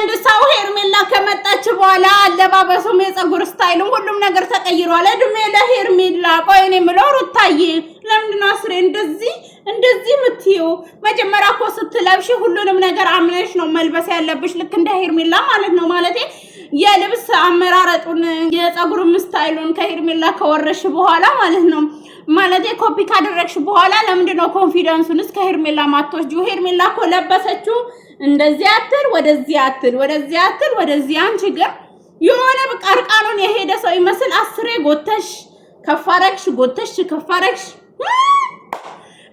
አንድ ሰው ሄርሜላ ከመጣች በኋላ አለባበሱም የፀጉር ስታይልም ሁሉም ነገር ተቀይሯል። እድሜ ለሄርሜላ። ቆይ እኔ የምለው ሩታዬ ለምንድን ነው አስሬ እንደዚህ የምትይው? መጀመሪያ እኮ ስትለብሺ ሁሉንም ነገር አምነሽ ነው መልበስ ያለብሽ፣ ልክ እንደ ሄርሜላ ማለት ነው። ማለቴ የልብስ አመራረጡን የፀጉርም ስታይሉን ከሄርሜላ ከወረሽ በኋላ ማለት ነው። ማለቴ ኮፒ ካደረግሽ በኋላ ለምንድን ነው ኮንፊደንሱንስ ከሄርሜላ ማትወስጂው? ሄርሜላ እኮ ለበሰችው እንደዚህ አትል ወደዚህ አትል ወደዚህ አትል ወደዚህ። አንቺ ግን የሆነ በቃ እርቃኑን የሄደ ሰው ይመስል አስሬ ጎተሽ ከፋረክሽ ጎተሽ ከፋረክሽ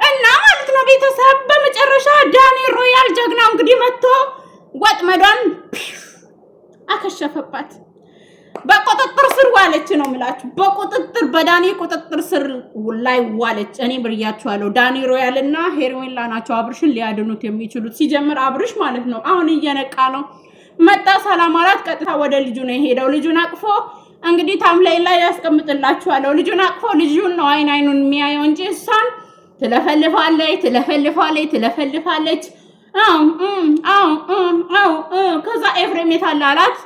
እና ማለት ነው። ቤተሰብ በመጨረሻ ዳኒ ሮያል ጀግናው እንግዲህ መጥቶ ወጥመዷን አከሸፈባት። በቁጥጥር ስር ዋለች ነው የምላችሁ። በቁጥጥር በዳኒ ቁጥጥር ስር ላይ ዋለች። እኔ ብያችኋለሁ ዳኒ ሮያል እና ሄርሜላ ናቸው አብርሽን ሊያድኑት የሚችሉት። ሲጀምር አብርሽ ማለት ነው አሁን እየነቃ ነው። መጣ ሰላም አላት። ቀጥታ ወደ ልጁ ነው የሄደው። ልጁን አቅፎ እንግዲህ ታምሌን ላይ ያስቀምጥላችኋለሁ። ልጁን አቅፎ ልጁን ነው አይኑን የሚያየው እንጂ እሷን ትለፈልፋለች። ከዛ ኤፍሬም የታለ አላት።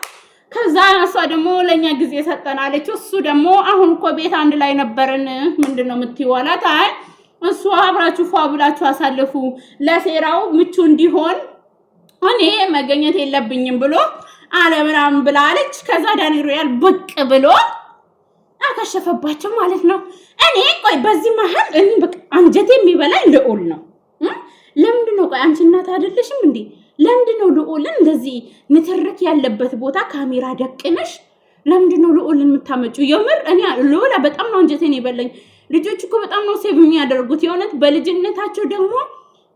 ከዛ እሷ ደግሞ ለኛ ጊዜ ሰጠናለች። እሱ ደግሞ አሁን እኮ ቤት አንድ ላይ ነበርን ምንድነው የምትይው አላት። አይ እሱ አብራችሁ ፏ ብላችሁ አሳልፉ፣ ለሴራው ምቹ እንዲሆን እኔ መገኘት የለብኝም ብሎ አለምራም ብላለች። ከዛ ዳኒ ሮያል ብቅ ብሎ አከሸፈባቸው ማለት ነው። እኔ ቆይ በዚህ መሀል እኔ በቃ አንጀቴ የሚበላኝ ልዑል ነው። ለምንድነው ቆይ አንቺ እናት አይደለሽም እንዴ? ለምንድነው ልዑልን እንደዚህ ንትርክ ያለበት ቦታ ካሜራ ደቅነሽ ለምንድነው ልዑልን የምታመጪው? የምር እኔ ልዑል በጣም ነው አንጀቴን ይበላኝ። ልጆች እኮ በጣም ነው ሴቭ የሚያደርጉት የሆነት በልጅነታቸው ደግሞ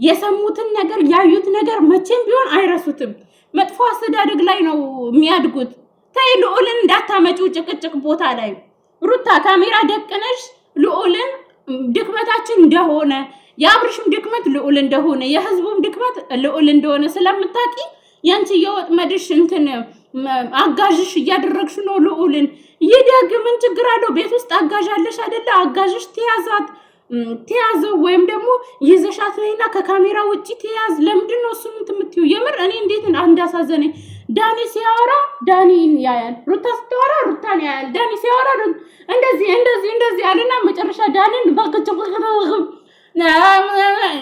የሰሙትን ነገር ያዩት ነገር መቼም ቢሆን አይረሱትም። መጥፎ አስተዳደግ ላይ ነው የሚያድጉት። ታይ ልዑልን እንዳታመጪው ጭቅጭቅ ቦታ ላይ ሩታ ካሜራ ደቅነሽ ልዑልን ድክመታችን እንደሆነ የአብርሽም ድክመት ልዑል እንደሆነ የህዝቡም ድክመት ልዑል እንደሆነ ስለምታቂ ያንቺ የወጥመድሽ እንትን አጋዥሽ እያደረግሽ ነው ልዑልን። ይደግ ምን ችግር አለው? ቤት ውስጥ አጋዣለሽ አይደለ? አጋዥሽ ተያዘው ወይም ደግሞ ይዘሻት ነይና ከካሜራ ውጪ ተያዝ። ለምንድን ነው እሱን የምትይው? የምር እኔ እንዴት እንዳሳዘነኝ። ዳኒ ሲያወራ ዳኒን ያያል፣ ሩታ ስትወራ ሩታን ያያል። ዳኒ ሲያወራ እንደዚህ አለና መጨረሻ ዳኒን ባቀጨቁ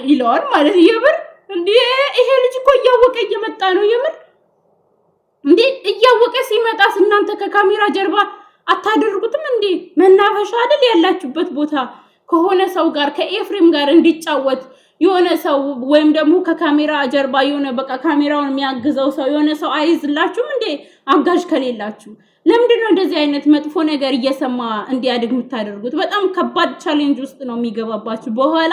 ይለዋል ማለት የምር እንዴ! ይሄ ልጅ እኮ እያወቀ እየመጣ ነው። የምር እንዴ እያወቀ ሲመጣስ እናንተ ከካሜራ ጀርባ አታደርጉትም እንዴ? መናፈሻ አይደል ያላችሁበት ቦታ ከሆነ ሰው ጋር ከኤፍሬም ጋር እንዲጫወት የሆነ ሰው ወይም ደግሞ ከካሜራ ጀርባ የሆነ በቃ ካሜራውን የሚያግዘው ሰው የሆነ ሰው አይዝላችሁም እንዴ? አጋዥ ከሌላችሁ ለምንድን ነው እንደዚህ አይነት መጥፎ ነገር እየሰማ እንዲያድግ የምታደርጉት? በጣም ከባድ ቻሌንጅ ውስጥ ነው የሚገባባችሁ። በኋላ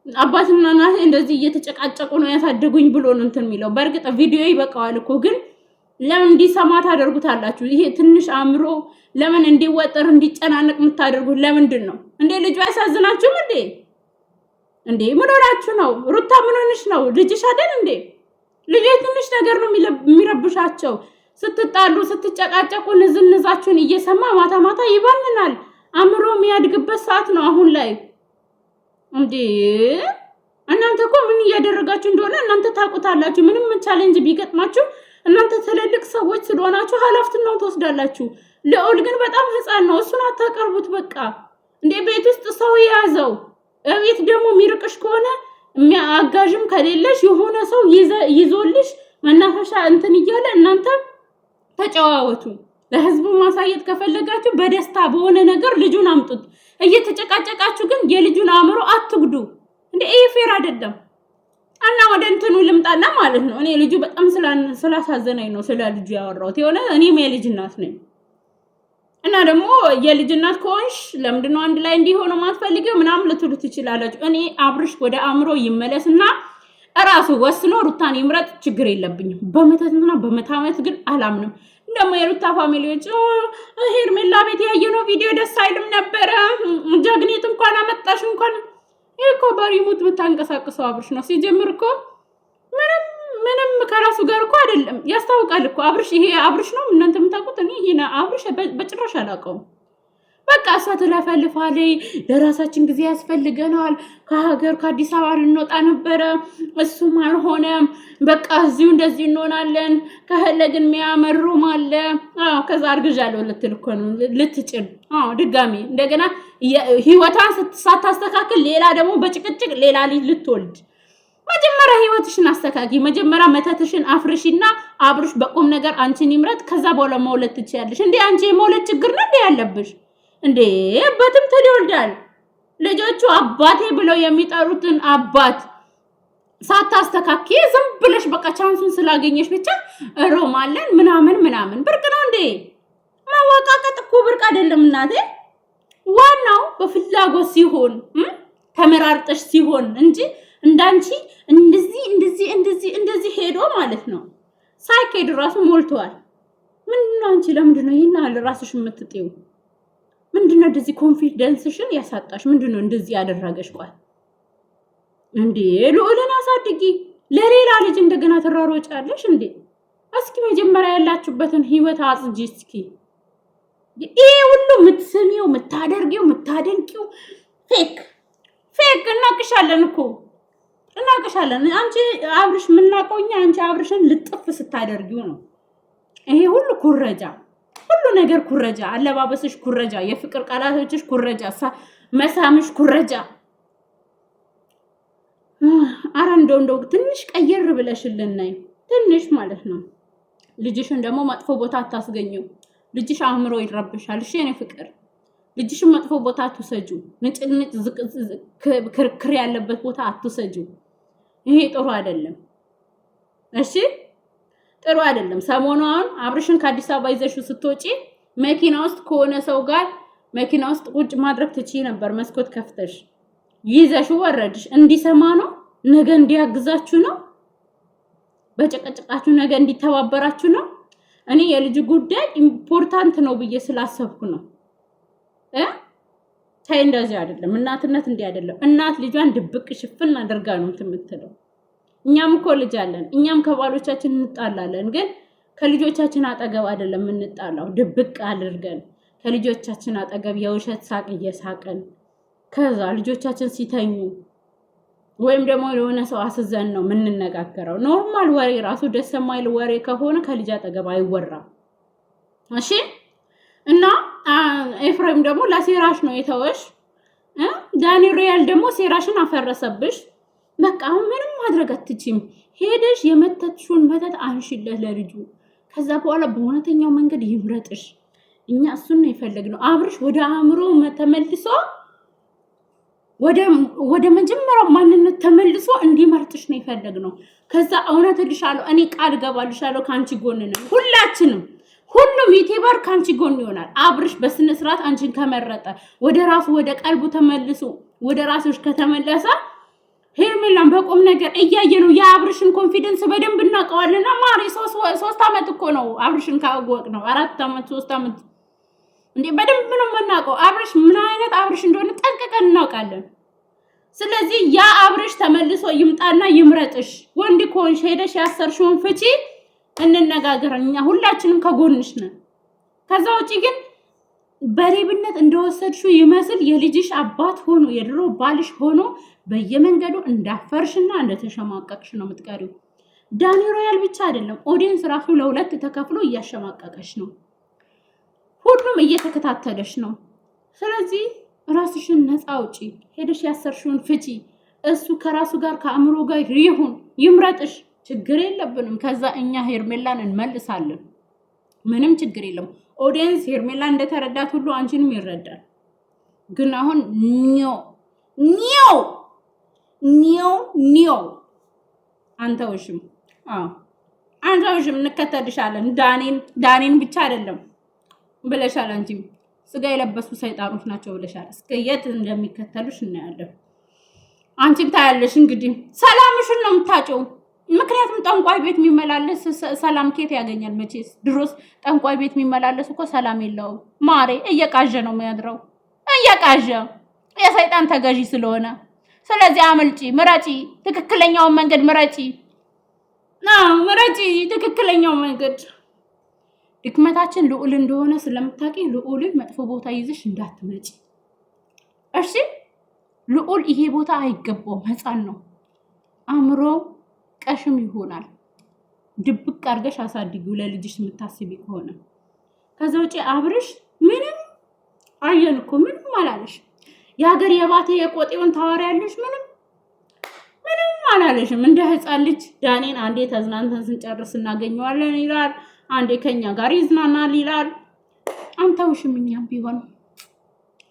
አባትና እናቴ እንደዚህ እየተጨቃጨቁ ነው ያሳደጉኝ ብሎ ነው እንትን የሚለው። በእርግጥ ቪዲዮ ይበቃዋል እኮ ግን ለምን እንዲሰማ ታደርጉታላችሁ? ይሄ ትንሽ አእምሮ ለምን እንዲወጠር እንዲጨናነቅ የምታደርጉት ለምንድን ነው እንዴ? ልጁ አያሳዝናችሁም እንዴ? ምን ሆናችሁ ነው? ሩታ ምን ሆነሽ ነው? ልጅሽ አይደል እንዴ? ልጅ ትንሽ ነገር ነው የሚረብሻቸው። ስትጣሉ ስትጨቃጨቁ ንዝንዛችሁን እየሰማ ማታ ማታ ይባንናል። አእምሮ የሚያድግበት ሰዓት ነው አሁን ላይ እንዴ። እናንተ እኮ ምን እያደረጋችሁ እንደሆነ እናንተ ታውቁታላችሁ። ምንም ቻሌንጅ ቢገጥማችሁ እናንተ ትልልቅ ሰዎች ስለሆናችሁ ኃላፊነቱን ትወስዳላችሁ። ልዑል ግን በጣም ህፃን ነው። እሱን አታቀርቡት በቃ እንዴ። ቤት ውስጥ ሰው ያዘው። እቤት ደግሞ የሚርቅሽ ከሆነ አጋዥም ከሌለሽ የሆነ ሰው ይዞልሽ መናፈሻ እንትን እያለ እናንተ ተጨዋወቱ። ለህዝቡ ማሳየት ከፈለጋችሁ በደስታ በሆነ ነገር ልጁን አምጡት። እየተጨቃጨቃችሁ ግን የልጁን አእምሮ አትጉዱ እንዴ። ይሄ ፌር አይደለም። እና ወደ እንትኑ ልምጣና ማለት ነው እኔ ልጁ በጣም ስላሳዘነኝ ነው ስለ ልጁ ያወራሁት። የሆነ እኔም የልጅ እናት ነኝ እና ደግሞ የልጅ እናት ከሆንሽ ለምንድን ነው አንድ ላይ እንዲሆኑ ማትፈልጊው ምናምን ልትሉ ትችላላችሁ። እኔ አብርሽ ወደ አእምሮ ይመለስና እራሱ ወስኖ ሩታን ይምረጥ፣ ችግር የለብኝም። በመተትና በመታመት ግን አላምንም። ደግሞ የሩታ ፋሚሊዎች ሄርሜላ ቤት ያየነው ቪዲዮ ደስ አይልም ነበረ፣ ጀግኒት እንኳን አመጣሽ እንኳን እኮ በሪሞት ብታንቀሳቅሰው አብርሽ ነው። ሲጀምር እኮ ምንም ከራሱ ጋር እኮ አይደለም፣ ያስታውቃል እኮ አብርሽ። ይሄ አብርሽ ነው እናንተ የምታውቁት። እኔ ይሄ አብርሽ በጭራሽ አላውቀውም። በቃ እሷ ትለፈልፋለች። ለራሳችን ጊዜ ያስፈልገናል። ከሀገር ከአዲስ አበባ ልንወጣ ነበረ፣ እሱም አልሆነም። በቃ እዚሁ እንደዚህ እንሆናለን። ከፈለግን የሚያመሩም አለ። ከዛ አርግዣለሁ ልትል እኮ ነው ልትጭን። ድጋሚ እንደገና ህይወቷን ሳታስተካክል ሌላ ደግሞ በጭቅጭቅ ሌላ ልጅ ልትወልድ። መጀመሪያ ህይወትሽን አስተካኪ። መጀመሪያ መተትሽን አፍርሽና አብርሽ በቁም ነገር አንቺን ይምረጥ። ከዛ በኋላ መውለድ ትችያለሽ። እንዴ አንቺ የመውለድ ችግር ነው እንዴ ያለብሽ? እንዴ በትምትል ይወልዳል። ልጆቹ አባቴ ብለው የሚጠሩትን አባት ሳታስተካኪ ዝም ብለሽ በቃ ቻንሱን ስላገኘሽ ብቻ ሮማለን ምናምን ብርቅ ነው እንዴ? ማዋቃቀጥ እኮ ብርቅ አይደለም እናቴ። ዋናው በፍላጎት ሲሆን ተመራርጠሽ ሲሆን እንጂ እንዳንቺ እንደዚህ ሄዶ ማለት ነው ሳይኬድ ራሱ ሞልቷል። ምንድነው አንቺ ለምንድነው ይሄን ያህል ራስሽ የምትጤው? ምንድነው እንደዚህ ኮንፊደንስሽን ያሳጣሽ? ምንድነው እንደዚህ ያደረገሽ? ቆይ እንዴ ልዑልን አሳድጊ፣ ለሌላ ልጅ እንደገና ትራሮጫለሽ እንዴ? እስኪ መጀመሪያ ያላችሁበትን ህይወት አጽጂ እስኪ። ይሄ ሁሉ የምትሰሚው የምታደርጊው የምታደንቂው ፌክ እናቅሻለን እኮ እናቅሻለን። አንቺ አብርሽ ምናቆኛ አንቺ አብርሽን ልጥፍ ስታደርጊው ነው ይሄ ሁሉ ኩረጃ፣ ሁሉ ነገር ኩረጃ፣ አለባበስሽ ኩረጃ፣ የፍቅር ቃላቶችሽ ኩረጃ፣ መሳምሽ ኩረጃ። አረ እንደው ትንሽ ቀየር ብለሽልን ነይ፣ ትንሽ ማለት ነው። ልጅሽን ደግሞ መጥፎ ቦታ አታስገኘው። ልጅሽ አእምሮ ይረብሻል። እሺ የኔ ፍቅር ልጅሽን መጥፎ ቦታ አትሰጁ። ንጭንጭ ክርክር ያለበት ቦታ አትሰጁ። ይሄ ጥሩ አይደለም። እሺ ጥሩ አይደለም። ሰሞኑን አብርሽን ከአዲስ አበባ ይዘሽው ስትወጪ መኪና ውስጥ ከሆነ ሰው ጋር መኪና ውስጥ ቁጭ ማድረግ ትችይ ነበር። መስኮት ከፍተሽ ይዘሽው ወረድሽ። እንዲሰማ ነው? ነገ እንዲያግዛችሁ ነው? በጨቀጨቃችሁ ነገ እንዲተባበራችሁ ነው? እኔ የልጅ ጉዳይ ኢምፖርታንት ነው ብዬ ስላሰብኩ ነው። ታይ እንደዚህ አይደለም። እናትነት እንዲህ አይደለም። እናት ልጇን ድብቅ ሽፍን አድርጋ ነው የምትለው። እኛም እኮ ልጅ አለን። እኛም ከባሎቻችን እንጣላለን፣ ግን ከልጆቻችን አጠገብ አይደለም እንጣላው። ድብቅ አድርገን ከልጆቻችን አጠገብ የውሸት ሳቅ እየሳቅን ከዛ ልጆቻችን ሲተኙ ወይም ደግሞ የሆነ ሰው አስዘን ነው የምንነጋገረው። ኖርማል ወሬ ራሱ ደስ የማይል ወሬ ከሆነ ከልጅ አጠገብ አይወራም። እሺ እና ኤፍሬም ደግሞ ለሴራሽ ነው የተወሽ። ዳኒ ሪያል ደግሞ ሴራሽን አፈረሰብሽ። በቃ አሁን ምንም ማድረግ አትችይም። ሄደሽ የመተትሽውን መተት አንሽለት ለልጁ። ከዛ በኋላ በእውነተኛው መንገድ ይምረጥሽ። እኛ እሱን ነው የፈለግነው። አብርሽ ወደ አእምሮ ተመልሶ ወደ መጀመሪያው ማንነት ተመልሶ እንዲመርጥሽ ነው የፈለግነው። ከዛ እውነት ልሻለሁ፣ እኔ ቃል ገባልሻለሁ፣ ካንቺ ጎን ነን ሁላችንም። ሁሉም ዩቲዩበር ካንቺ ጎን ይሆናል። አብርሽ በስነ ስርዓት አንቺን ከመረጠ ወደ ራሱ ወደ ቀልቡ ተመልሶ ወደ ራስሽ ከተመለሰ ሄርሜላን በቁም ነገር እያየ ነው። የአብርሽን ኮንፊደንስ በደንብ እናውቀዋልና ማሪ 3 አመት እኮ ነው አብርሽን ካወቅ ነው 4 አመት 3 አመት እንዴ በደንብ ነው የምናውቀው። አብርሽ ምን አይነት አብርሽ እንደሆነ ጠንቅቀን እናውቃለን። ስለዚህ ያ አብርሽ ተመልሶ ይምጣና ይምረጥሽ። ወንድ ኮንሽ ሄደሽ ያሰርሽውን ፍቺ እንነጋገር። እኛ ሁላችንም ከጎንሽ ነን። ከዛ ውጪ ግን በሌብነት እንደወሰድሽው ይመስል የልጅሽ አባት ሆኖ የድሮ ባልሽ ሆኖ በየመንገዱ እንዳፈርሽና እንደተሸማቀቅሽ ነው የምትቀሪው። ዳኒ ሮያል ብቻ አይደለም፣ ኦዲየንስ ራሱ ለሁለት ተከፍሎ እያሸማቀቀሽ ነው። ሁሉም እየተከታተለሽ ነው። ስለዚህ ራስሽን ነፃ አውጪ። ሄደሽ ያሰርሽውን ፍቺ። እሱ ከራሱ ጋር ከአእምሮ ጋር ይሁን፣ ይምረጥሽ። ችግር የለብንም። ከዛ እኛ ሄርሜላን እንመልሳለን። ምንም ችግር የለም። ኦዲየንስ ሄርሜላን እንደተረዳት ሁሉ አንቺንም ይረዳል። ግን አሁን ኒዮ አንተውሽም እንከተልሻለን። ዳኒን ብቻ አይደለም ብለሻል። አንቺም ስጋ የለበሱ ሰይጣኖች ናቸው ብለሻል። እስከ የት እንደሚከተሉሽ እናያለን። አንቺም ታያለሽ። እንግዲህ ሰላምሽን ነው የምታጨው። ምክንያቱም ጠንቋይ ቤት የሚመላለስ ሰላም ኬት ያገኛል? መቼስ ድሮስ ጠንቋይ ቤት የሚመላለስ እኮ ሰላም የለውም ማሬ። እየቃዠ ነው የሚያድረው፣ እየቃዠ የሰይጣን ተገዢ ስለሆነ። ስለዚህ አመልጪ፣ ምረጪ፣ ትክክለኛውን መንገድ ምረጪ። ምረጪ ትክክለኛው መንገድ። ድክመታችን ልዑል እንደሆነ ስለምታውቂ ልዑልን መጥፎ ቦታ ይዘሽ እንዳትመጪ እሺ። ልዑል ይሄ ቦታ አይገባውም፣ ህፃን ነው፣ አእምሮ ቀሽም ይሆናል። ድብቅ አድርገሽ አሳድጊው ለልጅሽ የምታስቢ ከሆነ። ከዛ ውጪ አብርሽ ምንም አየን እኮ ምንም አላለሽ። የሀገር የባቴ የቆጤውን ታወሪያለሽ፣ ምንም አላለሽም። እንደ ህፃን ልጅ ዳኔን አንዴ ተዝናንተን ስንጨርስ እናገኘዋለን ይላል፣ አንዴ ከኛ ጋር ይዝናናል ይላል። አንተውሽም፣ እኛም ቢሆን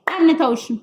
አንተውሽም።